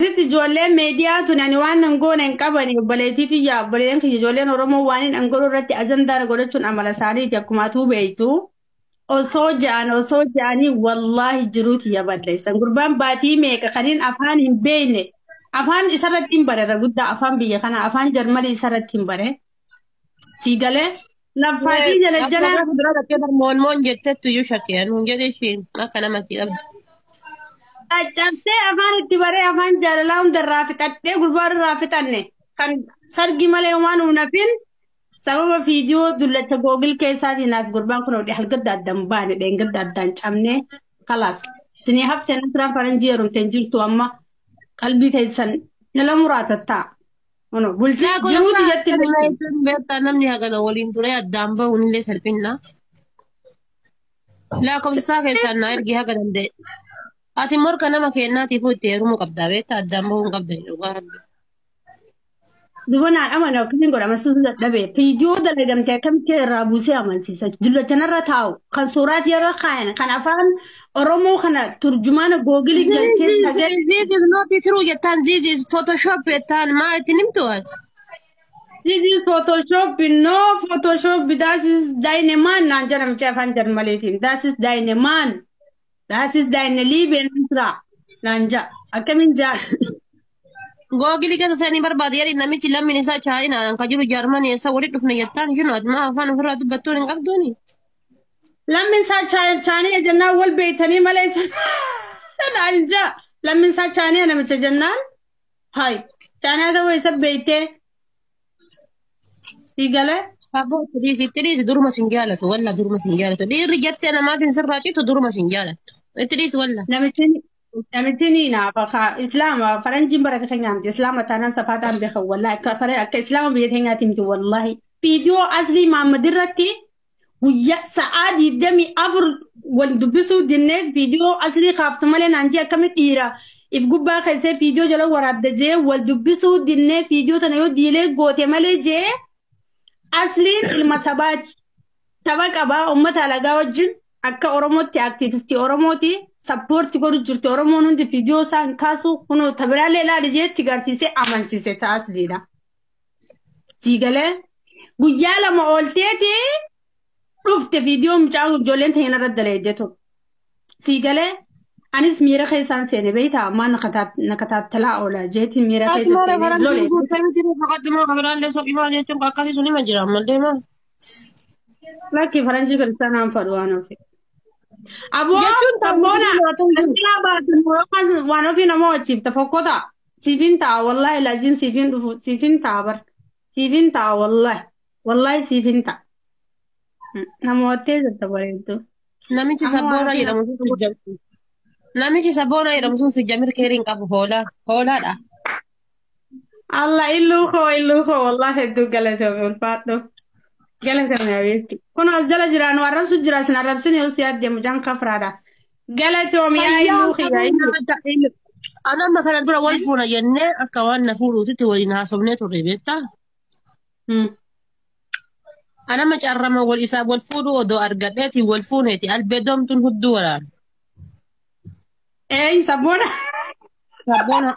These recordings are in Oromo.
Sitti ijoolleen meediyaa tun ani waan nan goone hin qabani obboleettiifi yaa obboleen kiyya ijoolleen Oromoo waan hin godhu irratti ajandaa godhachuun amala isaaniiti akkuma atuu beektu. Osoo ja'anii wallaahi jiruu kiyya balleessan. Gurbaan baatii meeqa kaniin afaan hin beekne afaan isarratti hin barre guddaa afaan biyya kana afaan jarmalii isarratti hin barre. Siigalee laffaatii jala jala. Moon jetteettu iyyuu shakkeen hin jedhe isheen akka namatti qabdu. Cabsee afaan itti baree afaan jaalalaa hundarraa fixadhee gurbaarraa fixanne kan sargi malee waan uunafin sababa viidiyoo dullacha googil keessaatii naaf gurbaan kun hodhe halgadda addaan baane dheengadda addaan cabne kalaas sinii haftee nasiraan faranjii heerumteen jirtu amma qalbii teessan jala muraatattaa. Bultii jiruuti jetti beektaa namni hagana waliin ture addaan bahuun illee salphinna. Lakkoofsisaa keessaan na ergi haga danda'e. Ati morka nama kennaatiif itti heerumuu qabdaa beektaa addaan bahuu hin qabdani dhugaa rabbi. Dubanaan amana akkamiin godhama sun dadhabee viidiyoo dalagamtee akkamitti irraa buusee amansiisa dullachanarra taa'u kan suuraatii irra kaayan kan afaan Oromoo kana turjumaana googilii galchee sagalee. This is not true jettaan this is photoshop jettaan maa itti nimtu ati. This is Photoshop, no Photoshop, that is Dynaman naan jedhamte afaan jarmaleetiin that is Dynaman. Das ist deine Liebe Nusra. Nanja. Akamin jaa. Googilii keessa seenii barbaade yari namichi lammiin isaa chaayinaan kan jiru Jarmanii eessa walitti dhufne jettaan isheen aduma afaan ofirraa dubbattuun hin qabduuni. Lammiin isaa chaayinaa jennaan wal beeytanii malee nanja. Lammiin isaa chaayinaa namicha jennaan. Hai. Chaayinaa ta'uu isa beeytee. Fiigale. Abbo tiriisi duruma sin jaalatu walla duruma sin jaalatu dhiirri jettee namaatiin sirraa citu duruma sin jaalatu. Tiriisi walla. Namichi naafa islaama faranjiin baraka keenyaamti islaama taanaan safaataan beekan wallaahi akka islaama biyya keenyaatti miti wallaahi. Viidiyoo asli Maamad irratti guyyaa sa'aa 24 wal dubbisuu dinnees viidiyoo asli kaaftu malee naanjii akkamitti dhiira if gubbaa keessee viidiyoo jala waraabda jee wal dubbisuu dinnee viidiyoo tana yoo diilee goote malee jee asliin ilma sabaati. Saba qabaa uummata alagaa wajjin akka Oromootti aktiivistii Oromooti sappoorti godhu jirti Oromoon hundi viidiyoo isaan kaasu kunoo tabiraalee ilaali jeetti garsiisee amansiise taasisiidha. Siigalee guyyaa lama oolteeti dhufte viidiyoo mucaa ijoolleen ta'in irra daleeddeetu. Siigalee anis miira keessaan seene beektaa ammaa nakataattalaa oola jeetti miira keessa seene lolee. Faqaddumaa kabiraallee soqifaa jechuun akkasii sun hima jira ammallee maa. Lakki faranjii kiristaanaan fadhu waan ofi. Aboo abboona daldalaa baatu waan ofii nama wajjiif tafokkota siifin ta'a wallahi laazim siifin dhufu siifin ta'a bar siifin ta'a wallahi siifin ta'a. Namootee jirta bareeddu. Namichi sabboona jedhamu sun sujjamtu. Namichi sabboona jedhamu sun sujjamir keeriin qabu hoolaadha. Allah illuu koo wallahi hedduu galatoomi ulfaadhu. Galatoomi abeetti. Kun as jala jiraan arrabsu jira sin arrabsin yoo si addeemu jaan kafraadha. Galatoomi yaa illuu kiyya. Anamma kana dura wal fuuna jennee akka waan na fuudhuutitti waliin haasofnee turre beektaa? Anamma carrama wal isaa wal fuudhu odoo argadheeti wal fuuneeti albeedomtuun hudduu waraana. Sabboona. Sabboona.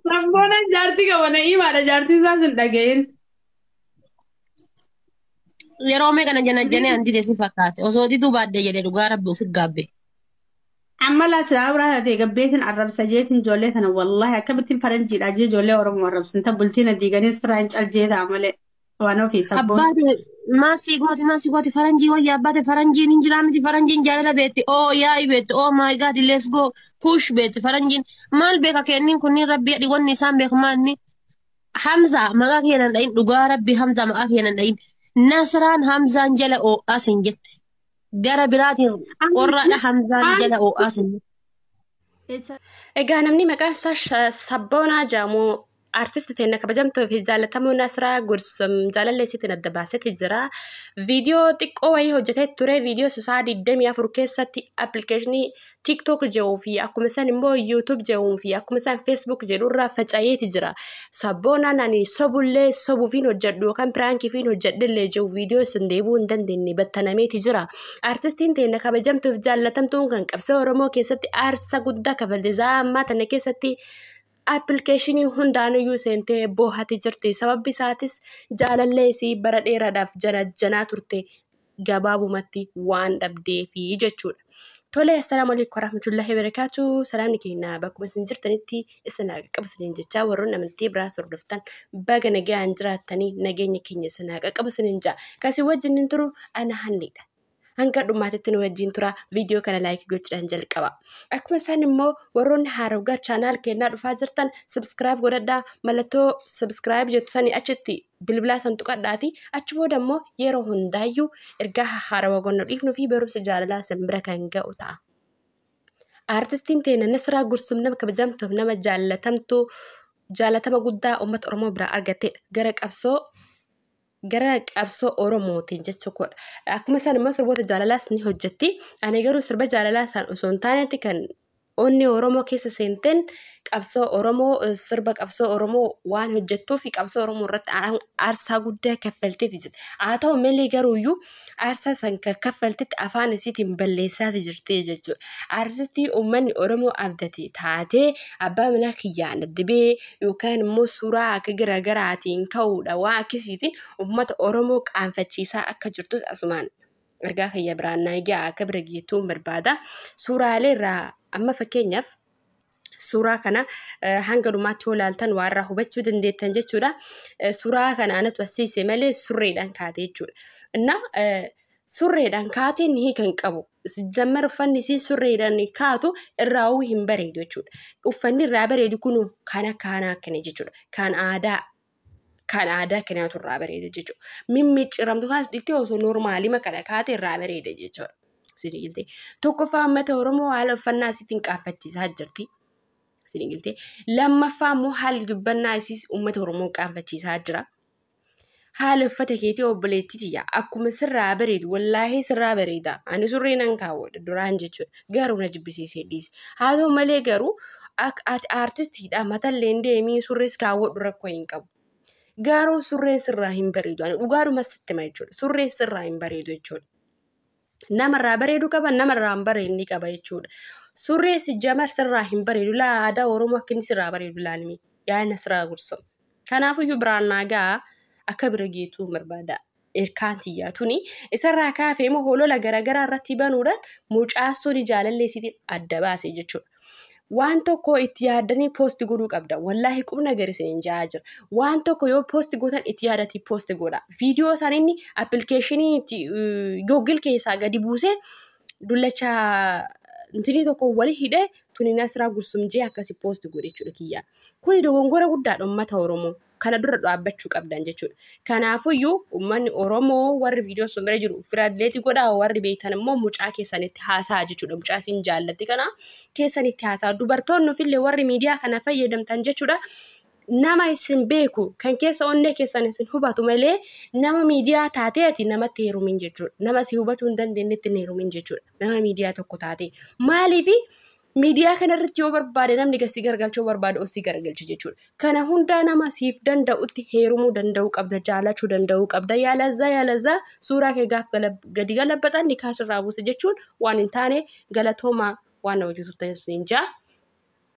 Sabboona jaartii qabana himaadha jaartii isaa sin dhaga'in. Yeroo meeqana jennee handidee si fakkaate osoo dituu baaddee jedhee dhugaa rabbi ofi gaabbe. Amma laasaa biraa ta'e gabbeetiin arrabsa jeetiin ijoollee kana wallahi akkamitti faranjiidha jee ijoollee Oromoo arrabsin ta bultiin adiiganis firaan caljee ta'a malee waan ofii sabboon. Abbaate maasii gooti faranjii wayya abbaate faranjiin hin jiraa miti faranjiin jaalala beetti oo yaa'i beetti oo my god let's go push beetti faranjiin maal beeka kenniin kunniin rabbi adhi wanni isaan beeku maalni Hamza maqaa keenan dhayin dhugaa rabbi Hamza maqaa keenan dhayin Nasraan Hamzaan jala oo'as hin jette. Gara biraatiin qorraadha Hamzaan jala oo'as hin jette. Egaa namni maqaan isaa Sabboonaa jedhamu artist teena kabajamtoo fi jaalatamuu Nasraa Gursum jaalalleessitiin adda baasetti jira. Viidiyoo xiqqoo wayii hojjetee ture. Viidiyoo isaa 24 keessatti appilikeeshinii TikTok jedhuu fi akkuma san immoo YouTube jedhuu fi akkuma san Facebook jedhurraa faca'eeti jira. Sabboonaan ani sobullee sobuufiin hojjedhu yookaan piraankiifiin hojjedhillee jedhu viidiyoo sun deebuu hin dandeenye battanameeti jira. Artistiin teena kabajamtuu fi jaalatamtuun kan qabsoo Oromoo keessatti aarsaa guddaa kafalte ammaa tana keessatti appilikeeshinii hundaanuyyuu seentee boohati jirti. Sababbi isaatis jaalallee isii bara dheeraadhaaf janaa turte gabaabumatti waan dhabdeefi jechuudha. Tole, assalamu alaikum warahmatullahi wabarakatuh. Salaamni keenya bakkuma isin jirtanitti isin qaqqabsaniin jecha warroonni amantii biraa hordoftan baga nagaan jiraattanii nageenya keenya isin qaqqabsaniin jaa. Kasi wajjin turu ana Hanniidha. Hanga dhumaatitti nu wajjin tura viidiyoo kana like gochuudhaan jalqaba. Akkuma isaan immoo warroonni haarawgaa chaanaal keenyaa dhufaa jirtan subscribe godhadhaa. Mallattoo subscribe jettu sanii achitti bilbilaa san tuqadhaati. Achi booda immoo yeroo hundaayyuu ergaa haarawaa gonna dhiifnuu fi barumsa jaalalaa san bira kan ga'u ta'a. Artistiin teena Nasraa Gursum nama kabajamtuuf nama jaalatama guddaa uummata Oromoo biraa argattedha. Gara qabsoo Oromootiin jechuudha. Akkuma isaan immoo sirboota jaalalaas ni hojjetti. Ani garuu sirba jaalalaa isaan osoo hin taanetti kan onni Oromoo keessa seenteen qabsoo Oromoo sirba qabsoo Oromoo waan hojjettuu fi qabsoo Oromoo irratti aarsaa guddaa kaffalteeti jirti. Haa ta'u malee garuuyyuu aarsaa san kaffaltetti afaan isiitiin balleessaati jirti jechuudha. Artistii uummanni Oromoo abdate taatee abbaa manaa kiyyaan dibee yookaan immoo suuraa akka garaagaraatiin ka'uudha waan akkasiitiin uummata Oromoo qaanfachiisaa akka jirtus asumaan ergaa kiyya biraan naagaa akka bira geettuun barbaada. Suuraalee irraa amma fakkeenyaaf suuraa kana hanga dhumaatti yoo ilaaltan waan irraa hubachuu dandeettan jechuudha. Suuraa kana anatu asiise malee surreedhaan kaatee jechuudha. Inna surreedhaan kaateen ni kan qabu. Jammar uffanni isii surreedhaan kaatu irraa hin bareedu jechuudha. Uffanni irraa bareedu kun kan akkana jechuudha. Kan aadaa kanaatu irraa bareedu jechuudha. Mimmiicciramtu kaas dhiftee osoo normaalii makana kaate irraa bareeda jechuudha. Sinigilte tokkoffaa uummata Oromoo haala uffannaa isiitiin qaanfachiisaa jirti. Sinigilte lammaffaa immoo haalli dubbannaa isiis uummata Oromoo qaanfachiisaa jira. Haala uffata keetii obboleettitiyya akkuma sirraa bareedu wallaahi sirraa bareeda. Ani surree nan kaawwadha duraan jechuudha. Garuu na jibbisiisee dhiise. Haa ta'u malee garuu ati artistiidha matallee deemii surrees kaawwadhu rakkoo hin qabu. Garuu surree sirraa hin bareedu. Ani dhugaadhuma sitti hima jechuudha. Surree sirraa hin bareedu jechuudha. Namarraa bareedu qaba namarraa hin bareedni qaba jechuudha. Surree si jamar sirraa hin bareedu laa aadaa Oromoo akka inni sirraa bareedu laalmi yaa Nasraa Gursum. Kanaafiyyuu biraan naagaa akka bira geetuu barbaada. Erkaan tiyyaa tuni isarraa kaafee immoo hoolola garaagaraa irratti banuudhaan mucaasonni jaalalleessitiin adda baase jechuudha. Waan tokko itti yaadanii poosti godhuu qabda. Wallaahi qubna gariseen jaa jira. Waan tokko yoo poosti gootan itti yaadatii poosti godha. Viidiyoo isaanii appilikeeshinii Google keessaa gadi buusee dullacha intinii tokko wali hidhee tuni Nasraa Gursum jee akkasi poosti godhe jechuudha kiyyaa. Kuni dogongora guddaadha uummata Oromoo. Kana dura dhaabbachuu qabdan jechuudha. Kanaafiyyuu uummanni Oromoo warri viidiyoo sun bira jiru firaadleetii godhaa warri beektan immoo mucaa keessanitti haasaa jechuudha. Mucaa siin jaallatti kana keessanitti haasaa. Dubartoonni ofillee warri miidiyaa kana fayyadamtan jechuudha. Nama isin beeku kan keessa onnee keessan isin hubatu malee nama miidiyaa taateeti namatti heerumin jechuudha. Nama si hubachuu hin dandeenyetti hin heerumin jechuudha. Nama miidiyaa tokko taate. Maaliifi miidiyaa kanarratti yoo barbaade namni gasii gargalchuu barbaade osii gargalchi jechuudha. Kana hundaa nama siif danda'utti heerumuu danda'uu qabda jaalachuu danda'uu qabda. Yaalazaa suuraa kee gaaf gadi galabbatan ni kaasirraa buuse jechuun waan hin taane galatoomaa waan nama hojjetu ta'es ni jaa.